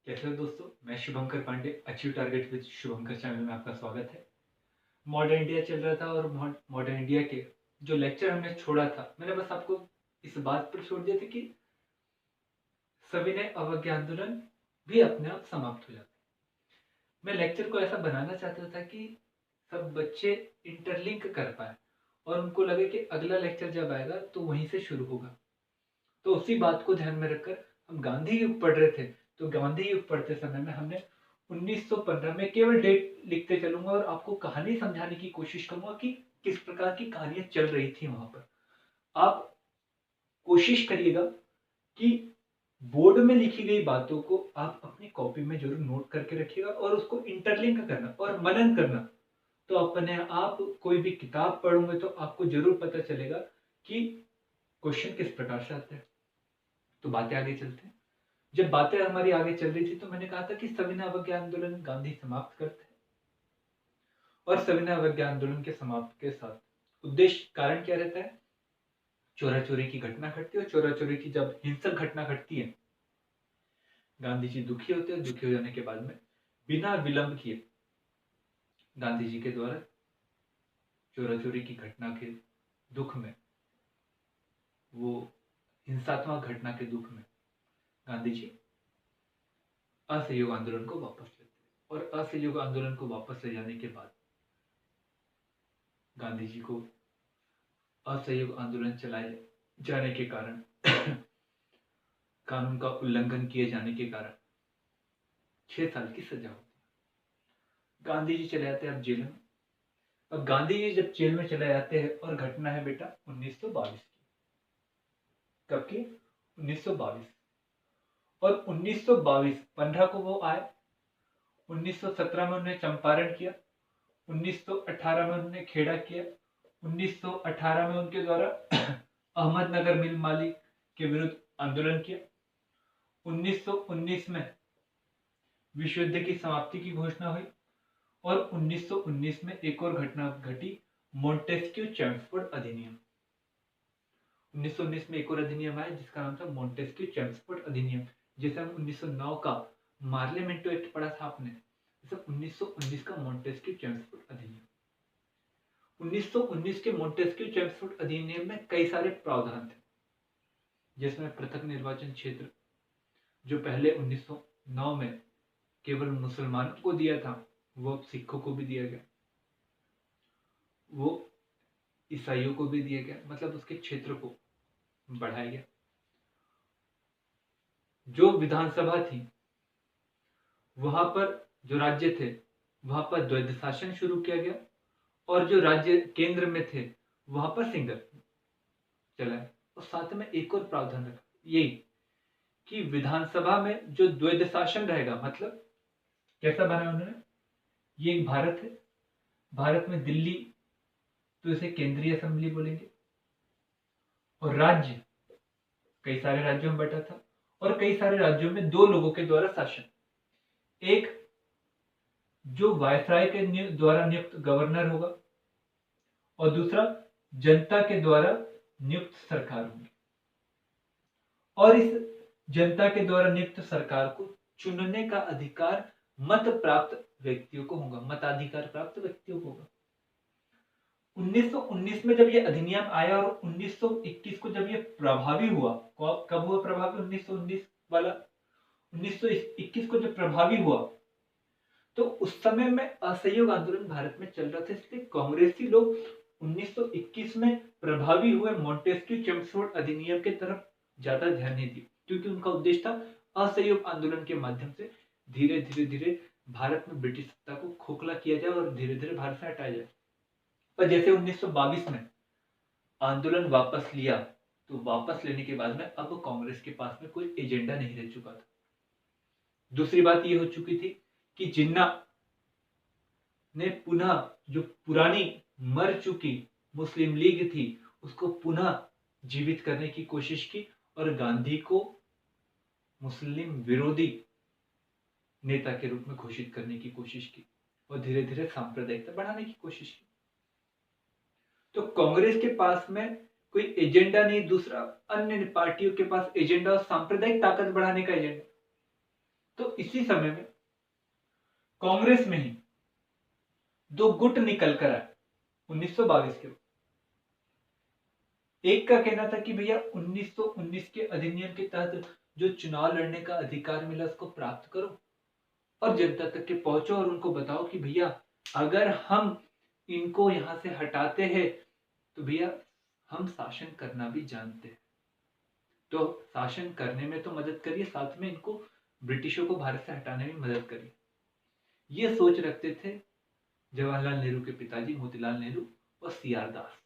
कैसे हो दोस्तों। मैं Shubhankar Pandey, achieve target with Shubhankar channel में आपका स्वागत है। मॉडर्न इंडिया चल रहा था और मॉडर्न इंडिया के जो लेक्चर हमने छोड़ा था, मैंने बस आपको इस बात पर छोड़ दिया था कि सविनय अवज्ञा आंदोलन भी अपने आप समाप्त हो जाता है। मैं लेक्चर को ऐसा बनाना चाहता था कि सब बच्चे इंटरलिंक कर पाए और उनको लगे कि अगला लेक्चर जब आएगा तो वहीं से शुरू होगा। तो उसी बात को ध्यान में रखकर हम गांधी युग पढ़ रहे थे। तो गांधी युग पढ़ते समय में हमने 1915 में केवल डेट लिखते चलूंगा और आपको कहानी समझाने की कोशिश करूंगा कि किस प्रकार की कहानियां चल रही थी वहां पर। आप कोशिश करिएगा कि बोर्ड में लिखी गई बातों को आप अपनी कॉपी में जरूर नोट करके रखिएगा और उसको इंटरलिंक करना और मनन करना। तो अपने आप कोई भी किताब पढ़ोगे तो आपको जरूर पता चलेगा कि क्वेश्चन किस प्रकार से आते हैं। तो बातें आगे चलते हैं। जब बातें हमारी आगे चल रही थी तो मैंने कहा था कि सविनय अवज्ञा आंदोलन गांधी समाप्त करते हैं और सविनय अवज्ञा आंदोलन के समाप्त के साथ उद्देश्य कारण क्या रहता है। चोरा चोरी की घटना घटती है और चोरा चोरी की जब हिंसक घटना घटती है, गांधी जी दुखी होते हैं। दुखी हो जाने के बाद में बिना विलंब किए गांधी जी के द्वारा चोरा चोरी की घटना के दुख में, वो हिंसात्मक घटना के दुख में गांधी जी असहयोग आंदोलन को वापस लेते हैं। और असहयोग आंदोलन को वापस ले जाने के बाद गांधी जी को असहयोग आंदोलन चलाए जाने के कारण कानून का उल्लंघन किए जाने के कारण 6 साल की सजा होती है। गांधी जी चले जाते हैं अब जेल में। अब गांधी जी जब जेल में चले जाते हैं और घटना है बेटा 1922 की। कब की? 1922। और 1922 15 को वो आए। 1917 में उन्होंने चंपारण किया। 1918 में उन्होंने खेड़ा किया। 1918 में उनके द्वारा अहमदनगर मिल मालिक के विरुद्ध आंदोलन किया। 1919 में विश्व युद्ध की समाप्ति की घोषणा हुई और 1919 में एक और घटना घटी, मोंटेस्क्यू चैम्सफोर्ड अधिनियम। 1919 में एक और अधिनियम आया जिसका नाम था मोंटेस्क्यू चैम्सफोर्ड अधिनियम, जिसे हम 1909 का मार्लियामेंटो एक्ट पढ़ा था आपने। 1919 का मोंटेस्क्यू चैम्सफोर्ड अधिनियम। 1919 के मोंटेस्क्यू चैम्सफोर्ड अधिनियम में कई सारे प्रावधान थे, जिसमें पृथक निर्वाचन क्षेत्र जो पहले 1909 में केवल मुसलमानों को दिया था, वो अब सिखों को भी दिया गया, वो ईसाइयों को भी दिया गया, मतलब उसके क्षेत्र को बढ़ाया गया। जो विधानसभा थी वहां पर, जो राज्य थे वहां पर द्वैध शासन शुरू किया गया और जो राज्य केंद्र में थे वहां पर सिंगल चलाए। और साथ में एक और प्रावधान रखा, यही कि विधानसभा में जो द्वैध शासन रहेगा, मतलब कैसा बना उन्होंने, ये एक भारत है, भारत में दिल्ली तो इसे केंद्रीय असेंबली बोलेंगे और राज्य कई सारे राज्यों में बटा था और कई सारे राज्यों में दो लोगों के द्वारा शासन, एक जो वायसराय के द्वारा नियुक्त गवर्नर होगा और दूसरा जनता के द्वारा नियुक्त सरकार होगी। और इस जनता के द्वारा नियुक्त सरकार को चुनने का अधिकार मत प्राप्त व्यक्तियों को होगा, मताधिकार प्राप्त व्यक्तियों को होगा। 1919 में जब ये अधिनियम आया और 1921 को जब ये प्रभावी हुआ, कब हुआ प्रभावी 1919 वाला, 1921 को जब प्रभावी हुआ तो उस समय में असहयोग आंदोलन भारत में चल रहा था, इसलिए कांग्रेसी लोग 1921 में प्रभावी हुए मोंटेस्क्यू चैम्सफोर्ड अधिनियम की तरफ ज्यादा ध्यान नहीं दिया, क्योंकि उनका उद्देश्य था असहयोग आंदोलन के माध्यम से धीरे धीरे धीरे भारत में ब्रिटिश सत्ता को खोखला किया जाए और धीरे धीरे भारत से हटाया जाए। पर जैसे 1922 में आंदोलन वापस लिया, तो वापस लेने के बाद में अब कांग्रेस के पास में कोई एजेंडा नहीं रह चुका था। दूसरी बात यह हो चुकी थी कि जिन्ना ने पुनः जो पुरानी मर चुकी मुस्लिम लीग थी उसको पुनः जीवित करने की कोशिश की और गांधी को मुस्लिम विरोधी नेता के रूप में घोषित करने की कोशिश की और धीरे धीरे सांप्रदायिकता बढ़ाने की कोशिश की। तो कांग्रेस के पास में कोई एजेंडा नहीं, दूसरा अन्य पार्टियों के पास एजेंडा और सांप्रदायिक ताकत बढ़ाने का एजेंडा। तो इसी समय में कांग्रेस में ही दो गुट निकल कर आए 1922 के। एक का कहना था कि भैया 1919 के अधिनियम के तहत जो चुनाव लड़ने का अधिकार मिला उसको प्राप्त करो और जनता तक के पहुंचो और उनको बताओ कि भैया अगर हम इनको यहां से हटाते हैं तो भैया हम शासन करना भी जानते हैं, तो शासन करने में तो मदद करिए, साथ में इनको ब्रिटिशों को भारत से हटाने में मदद करिए। ये सोच रखते थे जवाहरलाल नेहरू के पिताजी मोतीलाल नेहरू और सीआर दास।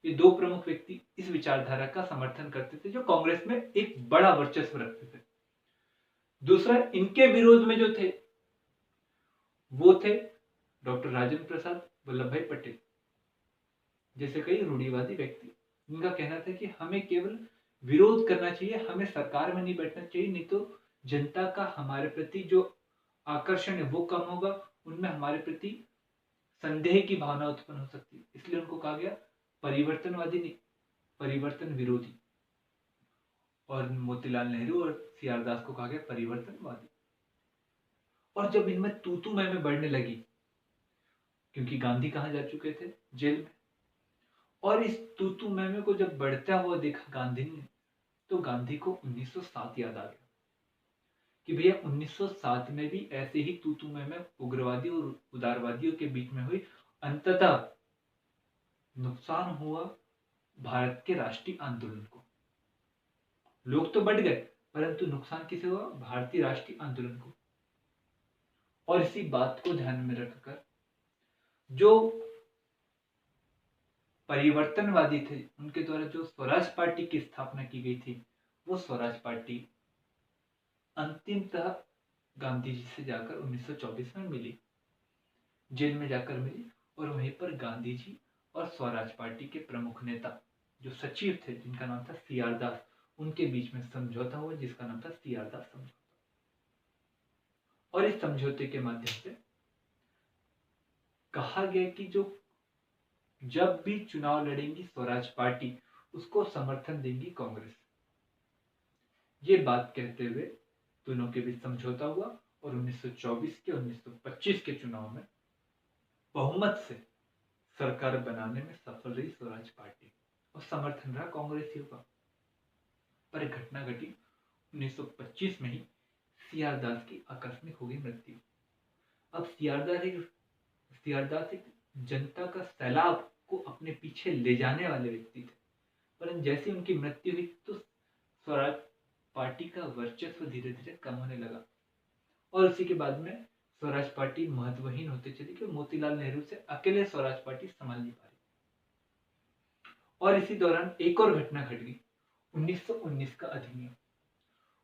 ये दो प्रमुख व्यक्ति इस विचारधारा का समर्थन करते थे जो कांग्रेस में एक बड़ा वर्चस्व रखते थे। दूसरा, इनके विरोध में जो थे वो थे डॉक्टर राजेंद्र प्रसाद, वल्लभ भाई पटेल जैसे कई रूढ़िवादी व्यक्ति। इनका कहना था कि हमें केवल विरोध करना चाहिए, हमें सरकार में नहीं बैठना चाहिए, नहीं तो जनता का हमारे प्रति जो आकर्षण है वो कम होगा, उनमें हमारे प्रति संदेह की भावना उत्पन्न हो सकती है। इसलिए उनको कहा गया परिवर्तनवादी नहीं, परिवर्तन विरोधी। और मोतीलाल नेहरू और सीआर दास को कहा गया परिवर्तनवादी। और जब इनमें तू मैं बढ़ने लगी, क्योंकि गांधी कहाँ जा चुके थे, जेल में, और इस तू मैं को जब बढ़ता हुआ देखा गांधी ने, तो गांधी को 1907 याद आ गया कि भैया 1907 में भी ऐसे ही तू मैं उग्रवादियों और उदारवादियों के बीच में हुई, अंततः नुकसान हुआ भारत के राष्ट्रीय आंदोलन को। लोग तो बढ़ गए परंतु नुकसान किसे हुआ, भारतीय राष्ट्रीय आंदोलन को। और इसी बात को ध्यान में रखकर जो परिवर्तनवादी थे उनके द्वारा जो स्वराज पार्टी की स्थापना की गई थी, वो स्वराज पार्टी अंतिमतः गांधी जी से जाकर 1924 में मिली, जेल में जाकर मिली, और वहीं पर गांधी जी और स्वराज पार्टी के प्रमुख नेता जो सचिव थे जिनका नाम था सीआर दास, उनके बीच में समझौता हुआ जिसका नाम था सीआर दास समझौता। और इस समझौते के माध्यम से कहा गया कि जो जब भी चुनाव लड़ेंगी स्वराज पार्टी, उसको समर्थन देंगी कांग्रेस। ये बात कहते हुए दोनों के बीच समझौता हुआ और 1924 के 1925 के चुनाव में बहुमत से सरकार बनाने में सफल रही स्वराज पार्टी और समर्थन रहा कांग्रेसियों का। पर एक घटना घटी 1925 में ही सीआर दास की आकस्मिक हो गई मृत्यु। अब सीआर दास एक जनता का सैलाब को अपने पीछे ले जाने वाले व्यक्ति थे, परंतु जैसे उनकी मृत्यु हुई तो स्वराज पार्टी का वर्चस्व धीरे धीरे कम होने लगा और उसी के बाद में स्वराज पार्टी महत्वहीन होते चली कि मोतीलाल नेहरू से अकेले स्वराज पार्टी संभाल नहीं पा रही। और इसी दौरान एक और घटना घट गई, 1919 का अधिनियम।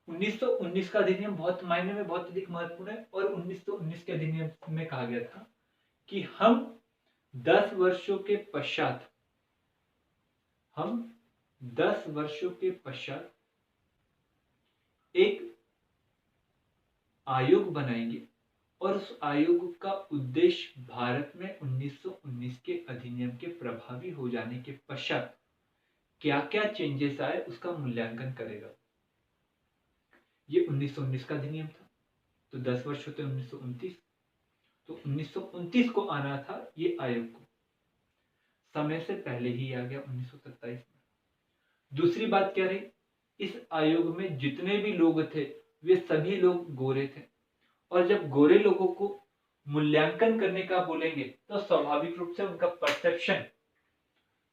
1919 का अधिनियम बहुत मायने में बहुत अधिक महत्वपूर्ण है और 1919 के अधिनियम में कहा गया था कि हम 10 वर्षों के पश्चात एक आयोग बनाएंगे और उस आयोग का उद्देश्य भारत में 1919 के अधिनियम के प्रभावी हो जाने के पश्चात क्या क्या चेंजेस आए उसका मूल्यांकन करेगा। ये 1919 का अधिनियम था, तो 10 वर्ष होते 1929, तो 1929 को आना था ये आयोग को, समय से पहले ही आ गया 1927 में। दूसरी बात क्या रही, इस आयोग में जितने भी लोग थे वे सभी लोग गोरे थे, और जब गोरे लोगों को मूल्यांकन करने का बोलेंगे तो स्वाभाविक रूप से उनका परसेप्शन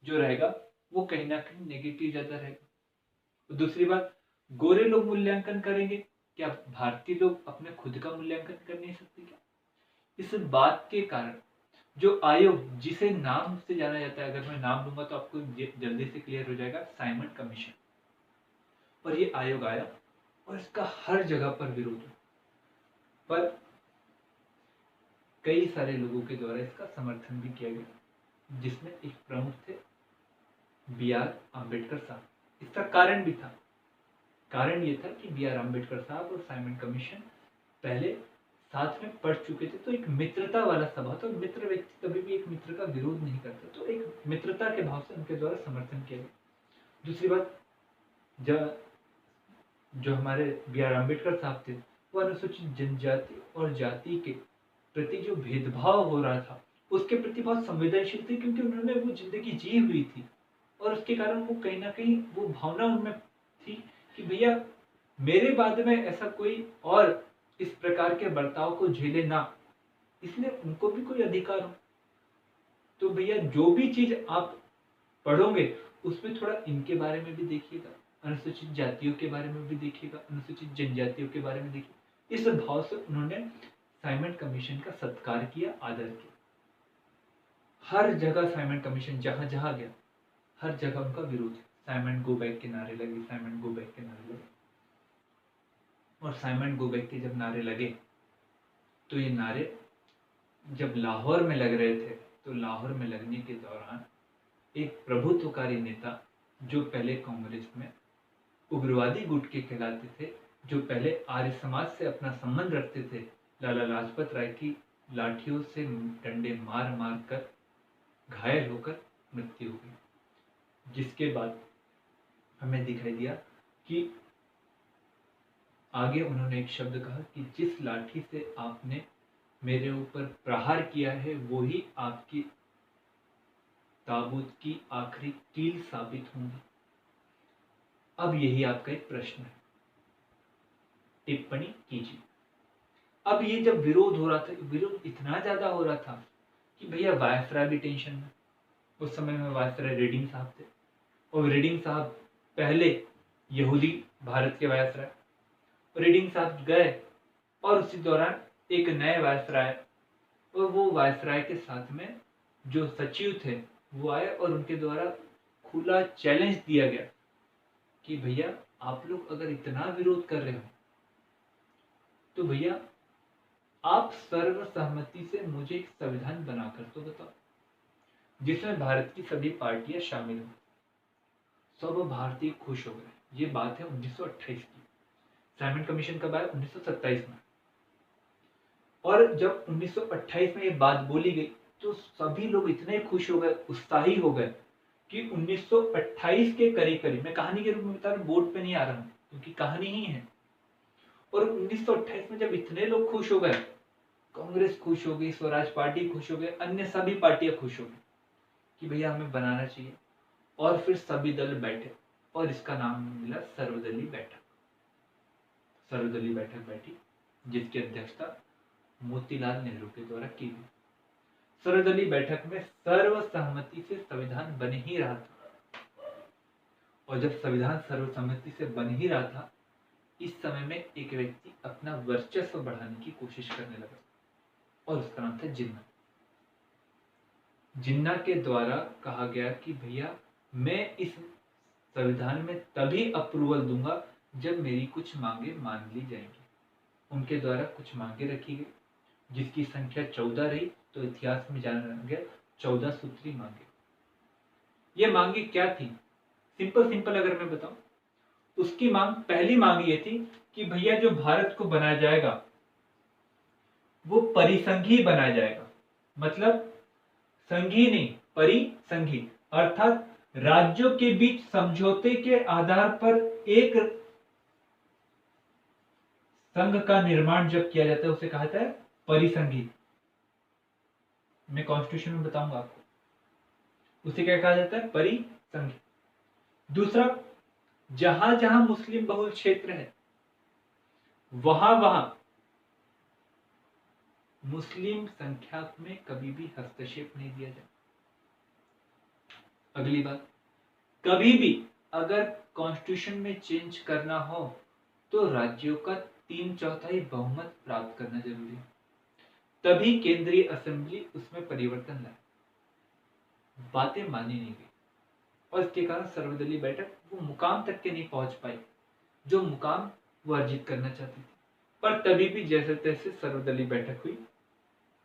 जो रहेगा वो कहीं ना कहीं नेगेटिव ज्यादा रहेगा। दूसरी बात, गोरे लोग मूल्यांकन करेंगे, क्या भारतीय लोग अपने खुद का मूल्यांकन कर नहीं सकते क्या? इस बात के कारण जो आयोग, जिसे नाम से जाना जाता है, अगर मैं नाम लूंगा तो आपको जल्दी से क्लियर हो जाएगा, साइमन कमीशन। और ये आयोग आया और इसका हर जगह पर विरोध हुआ, पर कई सारे लोगों के द्वारा इसका समर्थन भी किया गया, जिसमें एक प्रमुख थे बी.आर. आम्बेडकर साहब। इसका कारण भी था, कारण ये था कि बी.आर. आम्बेडकर साहब और साइमन कमीशन पहले साथ में पढ़ चुके थे, तो एक मित्रता वाला सभा था। मित्र व्यक्ति कभी भी एक मित्र का विरोध नहीं करता, तो एक मित्रता के भाव से उनके द्वारा समर्थन किया गया। दूसरी बात, जो हमारे बी.आर. आम्बेडकर साहब थे वो अनुसूचित जनजाति और जाति के प्रति जो भेदभाव हो रहा था उसके प्रति बहुत संवेदनशील थे, क्योंकि उन्होंने वो जिंदगी जी हुई थी और उसके कारण वो कहीं ना कहीं वो भावना उनमें थी कि भैया मेरे बाद में ऐसा कोई और इस प्रकार के बर्ताव को झेले ना, इसलिए उनको भी कोई अधिकार हो। तो भैया जो भी चीज आप पढ़ोगे उसमें थोड़ा इनके बारे में भी देखिएगा, अनुसूचित जातियों के बारे में भी देखिएगा, अनुसूचित जनजातियों के बारे में देखिए। इस भाव से उन्होंने साइमन कमीशन का सत्कार किया, आदर किया। हर जगह साइमन कमीशन जहां जहां गया हर जगह उनका विरोध है। साइमन गो बैक के नारे लगे, साइमन गो बैक के नारे लगे। और साइमन गो बैक के जब नारे लगे तो ये नारे जब लाहौर में लग रहे थे तो लाहौर में लगने के दौरान एक प्रभुत्वकारी नेता जो पहले कांग्रेस में उग्रवादी गुट के कहलाते थे, जो पहले आर्य समाज से अपना संबंध रखते थे, लाला लाजपत राय की लाठियों से डंडे मार मार कर घायल होकर मृत्यु हो गई। जिसके बाद हमें दिखाई दिया कि आगे उन्होंने एक शब्द कहा कि जिस लाठी से आपने मेरे ऊपर प्रहार किया है वो ही आपकी ताबूत की आखिरी कील साबित होंगी। अब यही आपका एक प्रश्न है, टिप्पणी कीजिए। अब ये जब विरोध हो रहा था, विरोध इतना ज्यादा हो रहा था कि भैया वायसराय भी टेंशन में। उस समय में वायसराय रेडिंग साहब थे और रेडिंग साहब पहले यहूदी भारत के वायसराय। रेडिंग साहब गए और उसी दौरान एक नए वायसराय और वो वायसराय के साथ में जो सचिव थे वो आए और उनके द्वारा खुला चैलेंज दिया गया कि भैया आप लोग अगर इतना विरोध कर रहे हो तो भैया आप सर्वसहमति से मुझे एक संविधान बनाकर तो बताओ जिसमें भारत की सभी पार्टियां शामिल हो। सब भारतीय खुश हो गए। ये बात है 1928 की। साइमन कमीशन कब आया? 1927 में। और जब 1928 में ये बात बोली गई तो सभी लोग इतने खुश हो गए, उत्साही हो गए कि 1928 के करीब करीब, मैं कहानी के रूप में बता रहा हूँ, बोर्ड पे नहीं आ रहा हूँ क्योंकि कहानी ही है। और 1928 में जब इतने लोग खुश हो गए, कांग्रेस खुश हो गई, स्वराज पार्टी खुश हो गई, अन्य सभी पार्टियां खुश हो गई कि भैया हमें बनाना चाहिए। और फिर सभी दल बैठे और इसका नाम मिला सर्वदलीय बैठक। सर्वदलीय बैठक बैठी जिसकी अध्यक्षता मोतीलाल नेहरू के द्वारा की गई। सर्वदलीय बैठक में सर्वसहमति से संविधान बन ही रहा था। और जब संविधान सर्वसम्मति से बन ही रहा था, इस समय में एक व्यक्ति अपना वर्चस्व बढ़ाने की कोशिश करने लगा और उसका नाम था जिन्ना। जिन्ना के द्वारा कहा गया कि भैया मैं इस संविधान में तभी अप्रूवल दूंगा जब मेरी कुछ मांगे मान ली जाएंगी। उनके द्वारा कुछ मांगे रखी गई जिसकी संख्या 14 रही, तो इतिहास में जाना गया 14 सूत्री मांगे। ये मांगे क्या थी? सिंपल अगर मैं बताऊं, उसकी मांग, पहली मांग ये थी कि भैया जो भारत को बनाया जाएगा वो परिसंघी बनाया जाएगा। मतलब संघी नहीं, परिसंघी, अर्थात राज्यों के बीच समझौते के आधार पर एक संघ का निर्माण जब किया जाता है उसे कहा जाता है परिसंघी। मैं कॉन्स्टिट्यूशन में बताऊंगा आपको उसे क्या कहा जाता है, परिसंघी। दूसरा, जहां जहां मुस्लिम बहुल क्षेत्र है वहां वहां मुस्लिम संख्या में कभी भी हस्तक्षेप नहीं दिया जाए। अगली बात, कभी भी अगर कॉन्स्टिट्यूशन में चेंज करना हो तो राज्यों का 3/4 बहुमत प्राप्त करना जरूरी है, तभी केंद्रीय असेंबली उसमें परिवर्तन लाए। बातें मानी नहीं गई और इसके कारण सर्वदलीय बैठक वो मुकाम तक के नहीं पहुंच पाई जो मुकाम वो अर्जित करना चाहती थी। पर तभी भी जैसे तैसे सर्वदलीय बैठक हुई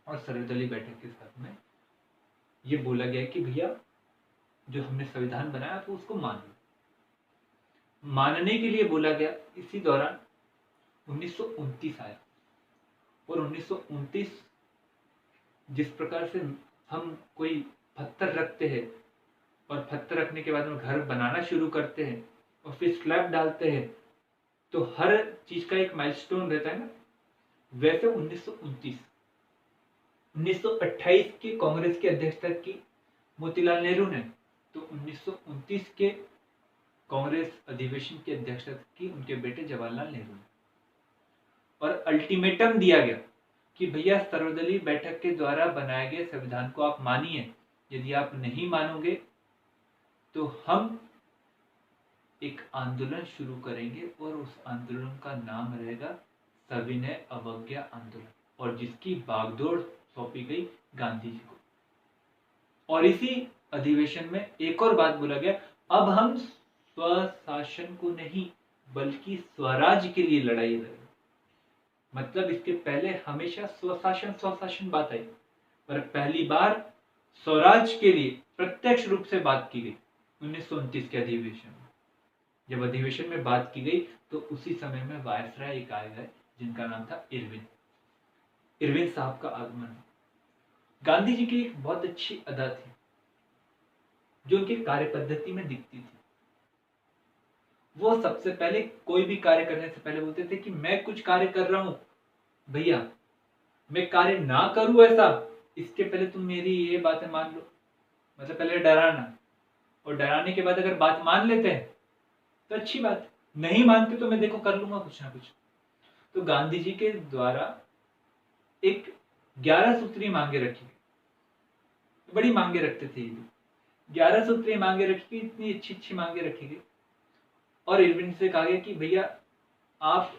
और सर्वदलीय बैठक के साथ में ये बोला गया कि भैया जो हमने संविधान बनाया तो उसको मान लो। मानने के लिए बोला गया। इसी दौरान 1929 आया और 1929 जिस प्रकार से हम कोई पत्थर रखते हैं और पत्थर रखने के बाद में घर बनाना शुरू करते हैं और फिर स्लैब डालते हैं, तो हर चीज का एक माइलस्टोन रहता है ना, वैसे 1928 की कांग्रेस की अध्यक्षता की मोतीलाल नेहरू ने, तो 1929 के कांग्रेस अधिवेशन की अध्यक्षता की उनके बेटे जवाहरलाल नेहरू ने। और अल्टीमेटम दिया गया कि भैया सर्वदलीय बैठक के द्वारा बनाए गए संविधान को आप मानिए, यदि आप नहीं मानोगे तो हम एक आंदोलन शुरू करेंगे और उस आंदोलन का नाम रहेगा सविनय अवज्ञा आंदोलन, और जिसकी बागडोर सौंपी गई गांधी जी को। और इसी अधिवेशन में एक और बात बोला गया, अब हम स्वशासन को नहीं बल्कि स्वराज के लिए लड़ाई लड़ेंगे। मतलब इसके पहले हमेशा स्वशासन स्वशासन बात आई, पर पहली बार स्वराज के लिए प्रत्यक्ष रूप से बात की गई 1929 के अधिवेशन में। जब अधिवेशन में बात की गई तो उसी समय में वायसराय एक आए गए जिनका नाम था इरविन। इरविन साहब का आगमन। गांधी जी की एक बहुत अच्छी अदा थी जो उनकी कार्य पद्धति में दिखती थी। वो सबसे पहले कोई भी कार्य करने से पहले बोलते थे कि मैं कुछ कार्य कर रहा हूं भैया, मैं कार्य ना करूं ऐसा, इसके पहले तुम मेरी ये बातें मान लो। मतलब पहले डराना, और डराने के बाद अगर बात मान लेते हैं तो अच्छी बात, नहीं मानते तो मैं देखो कर लूंगा कुछ ना कुछ। तो गांधी जी के द्वारा एक 11 सूत्री मांगे रखी गई। बड़ी मांगे रखते थे ये, 11 सूत्री मांगे रखी गई, इतनी अच्छी अच्छी मांगे रखी गई। और इरविन से कहा गया कि भैया आप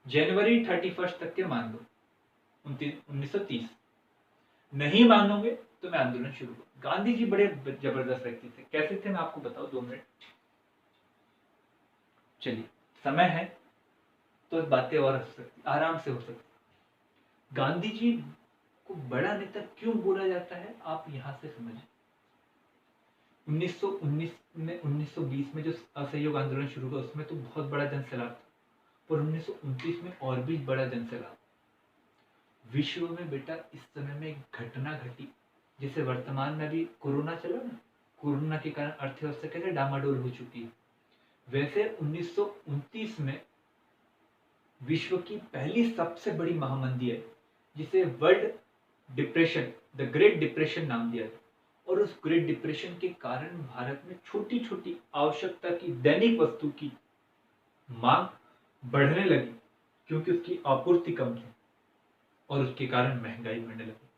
जनवरी 31 तक के मान लो 1930, नहीं मानोगे तो मैं आंदोलन शुरू करूं। गांधी जी बड़े जबरदस्त व्यक्ति थे। कैसे थे मैं आपको बताऊं, 2 मिनट चलिए, समय है तो बातें और आराम से हो सकती। गांधी जी को बड़ा नेता क्यों बोला जाता है आप यहां से समझिए। 1919 में 1920 में जो असहयोग आंदोलन शुरू हुआ उसमें तो बहुत बड़ा जनसैलाब था, पर 1929 में और भी बड़ा जनसैलाब। विश्व में बेटा इस समय में एक घटना घटी, जैसे वर्तमान में भी कोरोना चला ना, कोरोना के कारण अर्थव्यवस्था कैसे डामाडोल हो चुकी है, वैसे 1929 में विश्व की पहली सबसे बड़ी महामंदी है जिसे world depression, the great depression नाम दिया गया। और उस ग्रेट डिप्रेशन के कारण भारत में छोटी छोटी आवश्यकता की दैनिक वस्तु की मांग बढ़ने लगी क्योंकि उसकी आपूर्ति कम थी, और उसके कारण महंगाई बढ़ने लगी।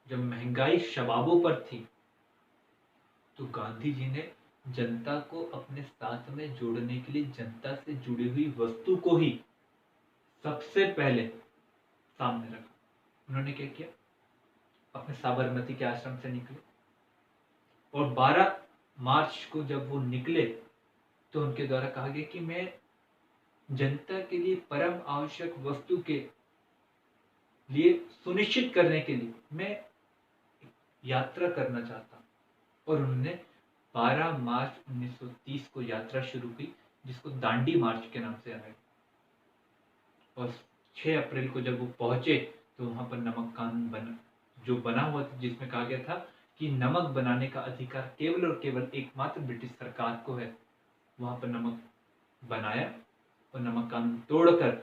जब महंगाई शबाबों पर थी तो गांधी जी ने जनता को अपने साथ में जोड़ने के लिए जनता से जुड़ी हुई वस्तु को ही सबसे पहले सामने रखा। उन्होंने क्या किया, अपने साबरमती के आश्रम से निकले और 12 मार्च को जब वो निकले तो उनके द्वारा कहा गया कि मैं जनता के लिए परम आवश्यक वस्तु के लिए सुनिश्चित करने के लिए मैं यात्रा करना चाहता हूं। और उन्होंने 12 मार्च 1930 को यात्रा शुरू की जिसको दांडी मार्च के नाम से जाना गया। और 6 अप्रैल को जब वो पहुंचे तो वहां पर नमक कानून जो बना हुआ था, जिसमें कहा गया था कि नमक बनाने का अधिकार केवल और केवल एकमात्र ब्रिटिश सरकार को है। वहां पर नमक बनाया और नमक कानून तोड़कर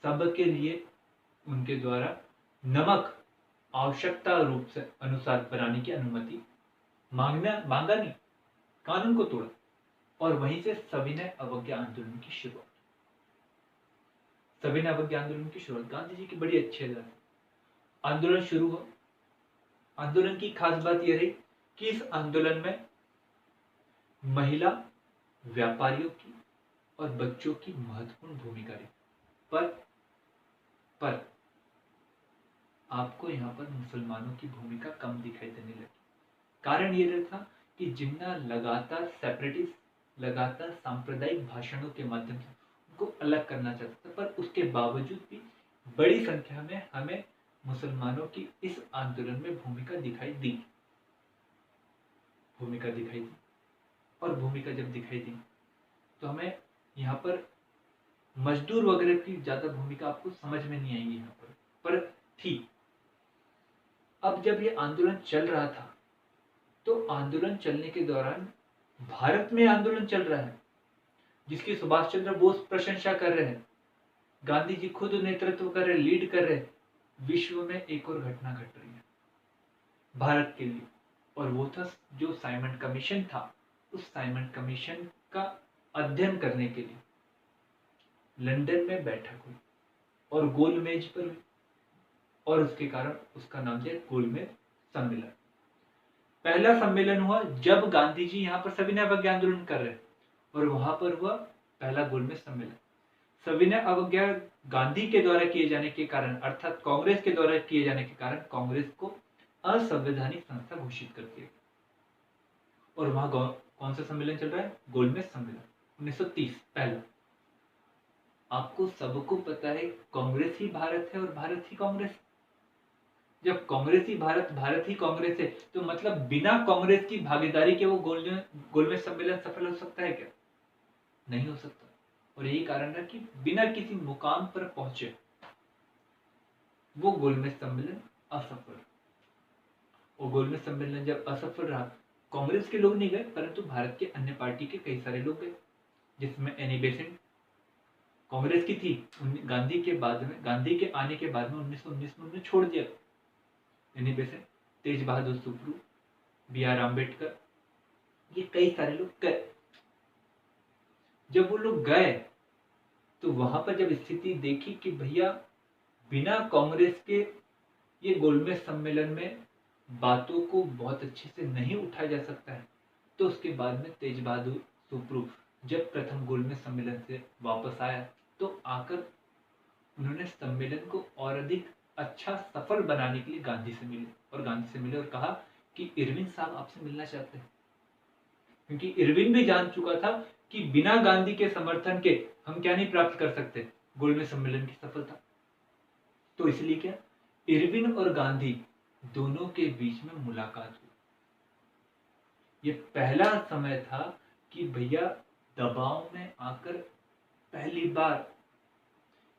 सबके लिए उनके द्वारा नमक आवश्यकता रूप से अनुसार बनाने की अनुमति मांगा नहीं, कानून को तोड़ा। और वहीं से सविनय अवज्ञा आंदोलन की शुरुआत। सविनय अवज्ञा आंदोलन की शुरुआत गांधी जी की बड़ी अच्छी आंदोलन शुरू हुआ। आंदोलन की खास बात यह रही कि इस आंदोलन में महिला, व्यापारियों की और बच्चों की महत्वपूर्ण भूमिका रही। पर आपको यहाँ पर मुसलमानों की भूमिका कम दिखाई देने लगी। कारण ये था कि जिन्ना लगातार सेपरेटिस्ट, लगातार सांप्रदायिक भाषणों के माध्यम से उनको अलग करना चाहता था, पर उसके बावजूद भी बड़ी संख्या में हमें मुसलमानों की इस आंदोलन में भूमिका दिखाई दी। और भूमिका जब दिखाई दी तो हमें यहाँ पर मजदूर वगैरह की ज्यादा भूमिका आपको समझ में नहीं आएगी यहाँ पर थी। अब जब ये आंदोलन चल रहा था तो आंदोलन चलने के दौरान भारत में आंदोलन चल रहा है, जिसकी सुभाष चंद्र बोस प्रशंसा कर रहे हैं, गांधी जी खुद नेतृत्व कर रहे, लीड कर रहे, विश्व में एक और घटना घट रही है भारत के लिए, और वो था जो साइमन कमीशन था। उस साइमन कमीशन का अध्ययन करने के लिए लंदन में बैठक हुई और गोलमेज पर हुई, और उसके कारण उसका नाम दिया गोलमेज सम्मेलन। पहला सम्मेलन हुआ जब गांधी जी यहाँ पर सविनय अवज्ञा आंदोलन कर रहे, और वहां पर हुआ पहला गोलमेज सम्मेलन। सविनय अवज्ञा गांधी के द्वारा किए जाने के कारण, अर्थात कांग्रेस के द्वारा किए जाने के कारण, कांग्रेस को असंवैधानिक संस्था घोषित कर दिया। और वहां कौन सा सम्मेलन चल रहा है? गोलमेज सम्मेलन 1930 पहला। आपको सबको पता है कांग्रेस ही भारत है और भारत ही कांग्रेस। जब कांग्रेस ही भारत, भारत ही कांग्रेस है, तो मतलब बिना कांग्रेस की भागीदारी के वो गोलमेज सम्मेलन सफल हो सकता है क्या? नहीं हो सकता। और यही कारण है कि बिना किसी मुकाम पर पहुंचे वो गोलमेज सम्मेलन असफल। और गोलमेज सम्मेलन जब असफल रहा, कांग्रेस के लोग नहीं गए, परंतु भारत के अन्य पार्टी के कई सारे लोग गए, जिसमें एनी बेसेंट कांग्रेस की थी। गांधी के आने के बाद में 1919 में उन्हें छोड़ दिया। एनी बेसेंट, तेज बहादुर सुप्रू, बी.आर. आम्बेडकर, ये कई सारे लोग गए। जब वो लोग गए तो वहां पर जब स्थिति देखी कि भैया बिना कांग्रेस के ये गोलमेज सम्मेलन में बातों को बहुत अच्छे से नहीं उठाया जा सकता है, तो उसके बाद में तेज बहादुर सुप्रू जब प्रथम गोलमेज सम्मेलन से वापस आया, तो आकर उन्होंने सम्मेलन को और अधिक अच्छा सफल बनाने के लिए गांधी से मिले और कहा कि इरविन साहब आपसे मिलना चाहते हैं, क्योंकि इरविन भी जान चुका था कि बिना गांधी के समर्थन के हम क्या नहीं प्राप्त कर सकते, गोलमेज सम्मेलन की सफलता। तो इसलिए क्या, इरविन और गांधी दोनों के बीच में मुलाकात हुई। ये पहला समय था कि भैया दबाव में आकर पहली बार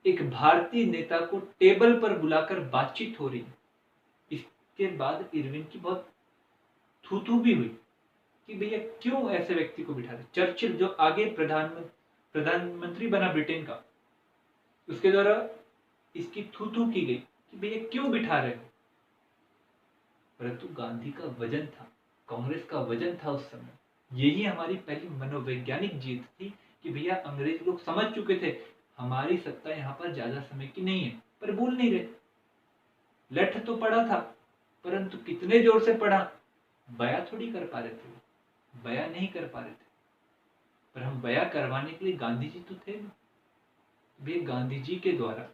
एक भारतीय नेता को टेबल पर बुलाकर बातचीत हो रही है। इसके बाद इरविन की बहुत थू भी हुई कि भैया क्यों ऐसे व्यक्ति को बिठा रहे। चर्चिल जो आगे प्रधानमंत्री बना ब्रिटेन का, उसके द्वारा इसकी थू की गई कि भैया क्यों बिठा रहे हो। परंतु गांधी का वजन था, कांग्रेस का वजन था उस समय। यही हमारी पहली मनोवैज्ञानिक जीत थी कि भैया अंग्रेज लोग समझ चुके थे हमारी सत्ता यहाँ पर ज्यादा समय की नहीं है, पर बोल नहीं रहे। लठ तो पड़ा था, परंतु कितने जोर से पड़ा, बया थोड़ी कर पा रहे थे, बया नहीं कर पा रहे थे। पर हम बया करवाने के लिए गांधी जी तो थे ना। वे गांधी जी के द्वारा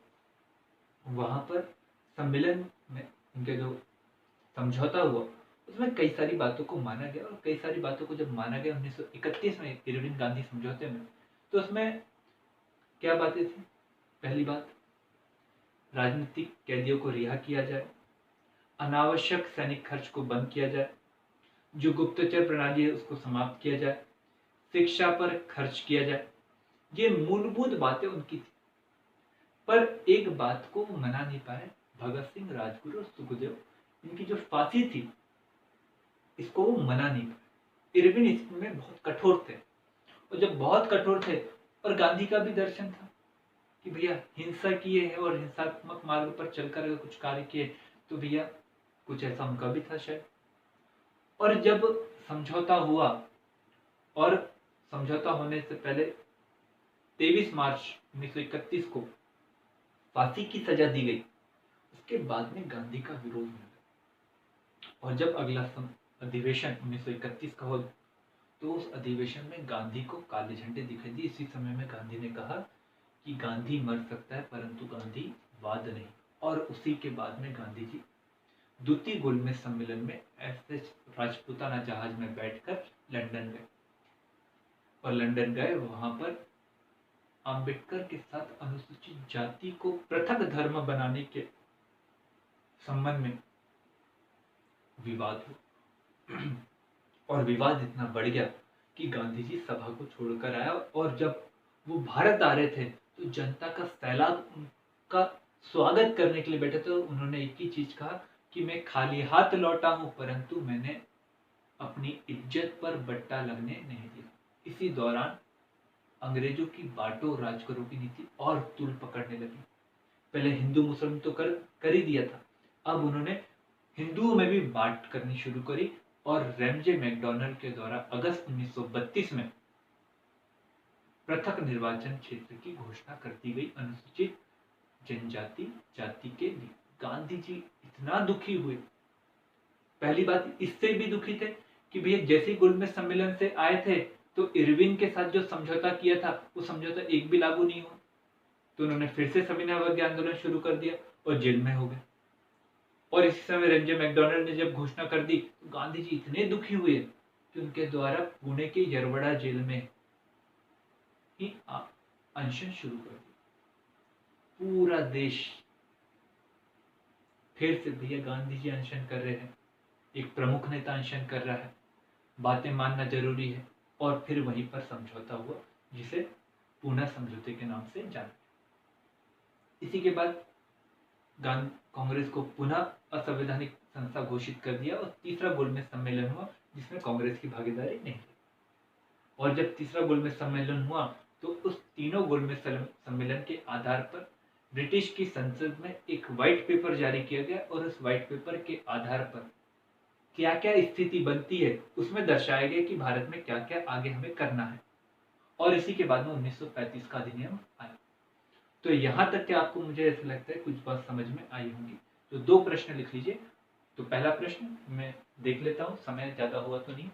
वहां पर सम्मेलन में उनके जो समझौता हुआ, उसमें कई सारी बातों को माना गया। और कई सारी बातों को जब माना गया 1931 में इरविन गांधी समझौते में, तो उसमें क्या बातें थी? पहली बात, राजनीतिक कैदियों को रिहा किया जाए, अनावश्यक सैनिक खर्च को बंद किया जाए, जो गुप्तचर प्रणाली है उसको समाप्त किया जाए, शिक्षा पर खर्च किया जाए। ये मूलभूत बातें उनकी थी। पर एक बात को वो मना नहीं पाए, भगत सिंह, राजगुरु और सुखदेव, इनकी जो फांसी थी इसको वो मना नहीं पाए। इरविन इसमें बहुत कठोर थे, और जब बहुत कठोर थे, और गांधी का भी दर्शन था कि भैया हिंसा किए है और हिंसात्मक मार्ग पर चलकर अगर कुछ कार्य किए तो भैया कुछ ऐसा उनका भी था शायद। और जब समझौता हुआ, और समझौता होने से पहले 23 मार्च 1931 को फांसी की सजा दी गई, उसके बाद में गांधी का विरोध होने लगा। और जब अगला अधिवेशन 1931 का हो, तो उस अधिवेशन में गांधी को काले झंडे दिखाई दिए। इसी समय में गांधी ने कहा कि गांधी मर सकता है परंतु गांधीवाद नहीं। और उसी के बाद में गांधी जी द्वितीय गोलमेज सम्मेलन में एस.एच. राजपूताना जहाज में बैठकर लंदन गए, और लंदन गए, वहां पर अंबेडकर के साथ अनुसूचित जाति को पृथक धर्म बनाने के संबंध में विवाद हुआ। और विवाद इतना बढ़ गया कि गांधी जी सभा को छोड़कर आया, और जब वो भारत आ रहे थे तो जनता का सैलाब उनका स्वागत करने के लिए बैठे थे। उन्होंने एक ही चीज कहा कि मैं खाली हाथ लौटा हूं, परंतु मैंने अपनी इज्जत पर बट्टा लगने नहीं दिया। इसी दौरान अंग्रेजों की बांटो राज करो की नीति और तूल पकड़ने लगी। पहले हिंदू मुस्लिम तो कर ही दिया था, अब उन्होंने हिंदुओं में भी बांट करनी शुरू करी और रैमजे मैकडॉनल्ड के द्वारा अगस्त 1932 में पृथक निर्वाचन क्षेत्र की घोषणा कर दी गई अनुसूचित जनजाति जाति के लिए। गांधी जी इतना दुखी हुए, पहली बात इससे भी दुखी थे कि भैया जैसे ही गोलमेज सम्मेलन से आए थे तो इरविन के साथ जो समझौता किया था वो समझौता एक भी लागू नहीं हुआ, तो उन्होंने फिर से सविनय आंदोलन शुरू कर दिया और जेल में हो गए। और इसी समय रैमजे मैकडॉनल्ड ने जब घोषणा कर दी तो गांधी जी इतने दुखी हुए कि उनके द्वारा पुणे के यरवड़ा जेल में ही अनशन शुरू कर दिया। पूरा देश फिर से भैया गांधी जी अनशन कर रहे हैं, एक प्रमुख नेता अनशन कर रहा है, बातें मानना जरूरी है। और फिर वहीं पर समझौता हुआ जिसे पूना समझौते के नाम से जाना। इसी के बाद कांग्रेस को पुनः असंवैधानिक संस्था घोषित कर दिया और तीसरा गोलमेज सम्मेलन हुआ जिसमें कांग्रेस की भागीदारी नहीं थी। और जब तीसरा गोलमेज सम्मेलन हुआ तो उस तीनों गोलमेज सम्मेलन के आधार पर ब्रिटिश की संसद में एक व्हाइट पेपर जारी किया गया और उस व्हाइट पेपर के आधार पर क्या क्या स्थिति बनती है उसमें दर्शाया गया कि भारत में क्या क्या आगे हमें करना है। और इसी के बाद में 1935 का अधिनियम आया। तो यहां तक के आपको मुझे ऐसा लगता है कुछ बात समझ में आई होंगी। तो 2 प्रश्न लिख लीजिए। तो पहला प्रश्न मैं देख लेता हूं, समय ज्यादा हुआ तो नहीं।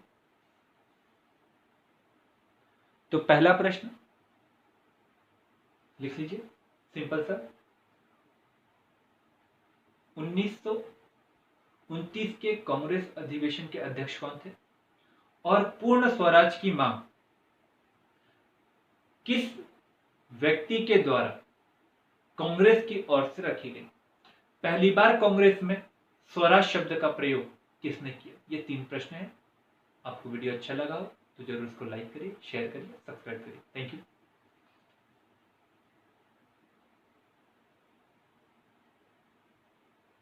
तो पहला प्रश्न लिख लीजिए, सिंपल सा, 1929 के कांग्रेस अधिवेशन के अध्यक्ष कौन थे और पूर्ण स्वराज की मांग किस व्यक्ति के द्वारा कांग्रेस की ओर से रखी गई। पहली बार कांग्रेस में स्वराज शब्द का प्रयोग किसने किया। ये 3 प्रश्न हैं। आपको वीडियो अच्छा लगा हो तो जरूर इसको लाइक करिए, शेयर करिए, सब्सक्राइब करिए। Thank you.